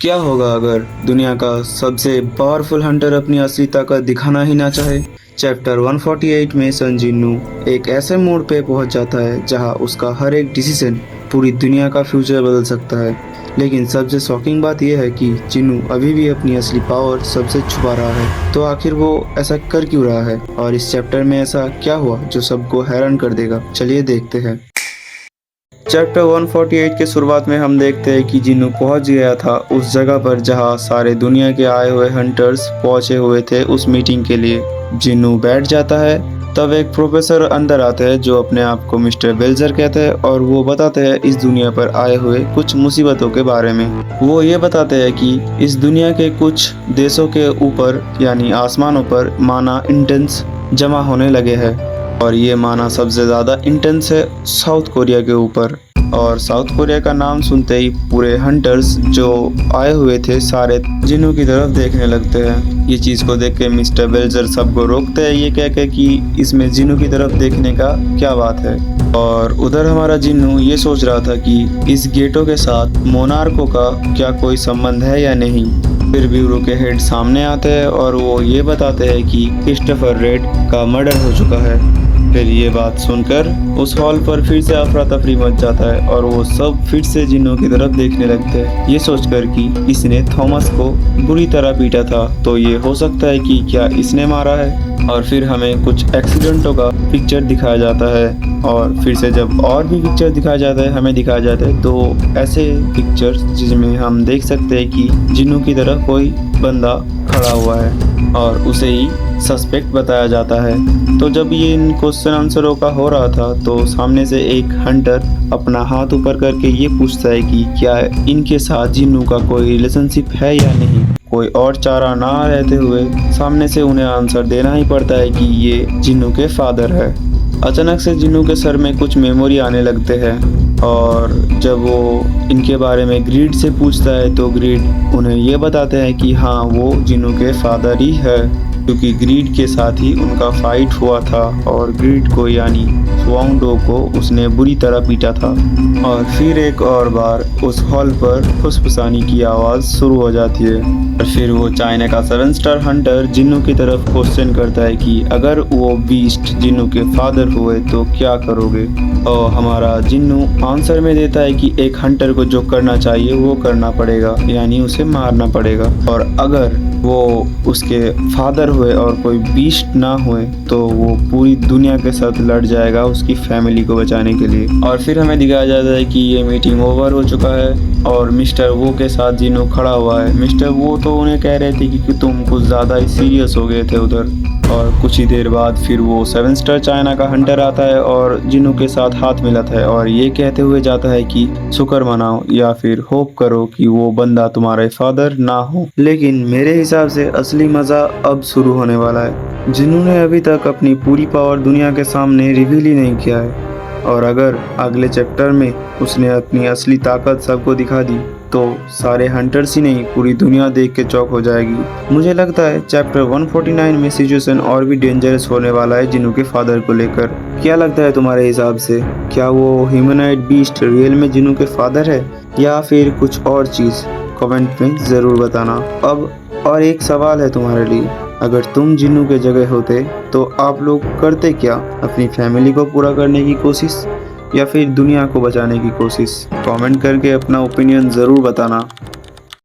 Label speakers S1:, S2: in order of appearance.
S1: क्या होगा अगर दुनिया का सबसे पावरफुल हंटर अपनी असली ताकत दिखाना ही ना चाहे। चैप्टर 148 में सन जिन्नू एक ऐसे मोड़ पे पहुंच जाता है जहां उसका हर एक डिसीजन पूरी दुनिया का फ्यूचर बदल सकता है। लेकिन सबसे शॉकिंग बात यह है कि जिन्नू अभी भी अपनी असली पावर सबसे छुपा रहा है। तो आखिर वो ऐसा कर क्यों रहा है और इस चैप्टर में ऐसा क्या हुआ जो सबको हैरान कर देगा। चलिए देखते हैं। चैप्टर 148 के शुरुआत में हम देखते हैं कि जिन्नू पहुंच गया था उस जगह पर जहां सारे दुनिया के आए हुए हंटर्स पहुंचे हुए थे उस मीटिंग के लिए। जिन्नू बैठ जाता है, तब एक प्रोफेसर अंदर आते हैं जो अपने आप को मिस्टर बेल्जर कहते हैं और वो बताते हैं इस दुनिया पर आए हुए कुछ मुसीबतों के बारे में। वो ये बताते हैं कि इस दुनिया के कुछ देशों के ऊपर यानी आसमानों पर माना इंटेंस जमा होने लगे हैं और ये माना सबसे ज़्यादा इंटेंस है साउथ कोरिया के ऊपर। और साउथ कोरिया का नाम सुनते ही पूरे हंटर्स जो आए हुए थे सारे जिन्नू की तरफ देखने लगते हैं। ये चीज़ को देख के मिस्टर बेल्जर सबको रोकते हैं ये कह के कि इसमें जिन्नू की तरफ देखने का क्या बात है। और उधर हमारा जिन्नू ये सोच रहा था कि इस गेटो के साथ मोनार्को का क्या कोई संबंध है या नहीं। फिर ब्यूरो के हेड सामने आते हैं और वो ये बताते हैं कि क्रिस्टोफर रेड का मर्डर हो चुका है। फिर ये बात सुनकर उस हॉल पर फिर से अफरा तफरी मच जाता है और वो सब फिर से जिन्नू की तरफ देखने लगते हैं ये सोचकर कि इसने थॉमस को बुरी तरह पीटा था तो ये हो सकता है कि क्या इसने मारा है। और फिर हमें कुछ एक्सीडेंटों का पिक्चर दिखाया जाता है और फिर से जब और भी पिक्चर दिखाया जाता है हमें दिखाया जाता है दो ऐसे पिक्चर्स जिसमें हम देख सकते हैं कि जिन्नू की तरफ कोई बंदा खड़ा हुआ है और उसे ही सस्पेक्ट बताया जाता है। तो जब ये इन क्वेश्चन आंसरों का हो रहा था तो सामने से एक हंटर अपना हाथ ऊपर करके ये पूछता है कि क्या इनके साथ जिन्नू का कोई रिलेशनशिप है या नहीं। कोई और चारा ना रहते हुए सामने से उन्हें आंसर देना ही पड़ता है कि ये जिन्नू के फादर है। अचानक से जिन्नू के सर में कुछ मेमोरी आने लगते हैं और जब वो इनके बारे में ग्रीड से पूछता है तो ग्रीड उन्हें ये बताते हैं कि हाँ वो जिन्नू के फादर ही है क्योंकि ग्रीड के साथ ही उनका फाइट हुआ था और ग्रीड को यानी स्वांगडो को उसने बुरी तरह पीटा था। और फिर एक और बार उस हॉल पर फुसफुसानी की आवाज़ शुरू हो जाती है और फिर वो चाइना का 7 स्टार हंटर जिन्नू की तरफ क्वेश्चन करता है कि अगर वो बीस्ट जिन्नू के फादर हुए तो क्या करोगे। और हमारा जिन्नू आंसर में देता है कि एक हंटर को जो करना चाहिए वो करना पड़ेगा यानी उसे मारना पड़ेगा और अगर वो उसके फादर हुए और कोई बीस्ट ना हुए तो वो पूरी दुनिया के साथ लड़ जाएगा उसकी फैमिली को बचाने के लिए। और फिर हमें दिखाया जाता है कि ये मीटिंग ओवर हो चुका है और मिस्टर वो के साथ जिन्नू खड़ा हुआ है। मिस्टर वो तो उन्हें कह रहे थे कि तुम कुछ ज़्यादा ही सीरियस हो गए थे उधर। और कुछ ही देर बाद फिर वो 7 स्टार चाइना का हंटर आता है और जिन्नू के साथ हाथ मिलाता है और ये कहते हुए जाता है कि शुक्र मनाओ या फिर होप करो कि वो बंदा तुम्हारे फादर ना हो। लेकिन मेरे हिसाब से असली मज़ा अब शुरू होने वाला है। जिन्नू ने अभी तक अपनी पूरी पावर दुनिया के सामने रिवील ही नहीं किया है और अगर अगले चैप्टर में उसने अपनी असली ताकत सबको दिखा दी तो सारे हंटर्स ही नहीं पूरी दुनिया देख के चौक हो जाएगी। मुझे लगता है चैप्टर 149 में सिचुएशन और भी डेंजरस होने वाला है जिन्नू के फादर को लेकर। क्या लगता है तुम्हारे हिसाब से, क्या वो ह्यूमनॉइड बीस्ट रियल में जिन्नू के फादर है या फिर कुछ और चीज़? कमेंट में ज़रूर बताना। अब और एक सवाल है तुम्हारे लिए, अगर तुम जिन्नू के जगह होते तो आप लोग करते क्या? अपनी फैमिली को पूरा करने की कोशिश या फिर दुनिया को बचाने की कोशिश? कमेंट करके अपना ओपिनियन ज़रूर बताना।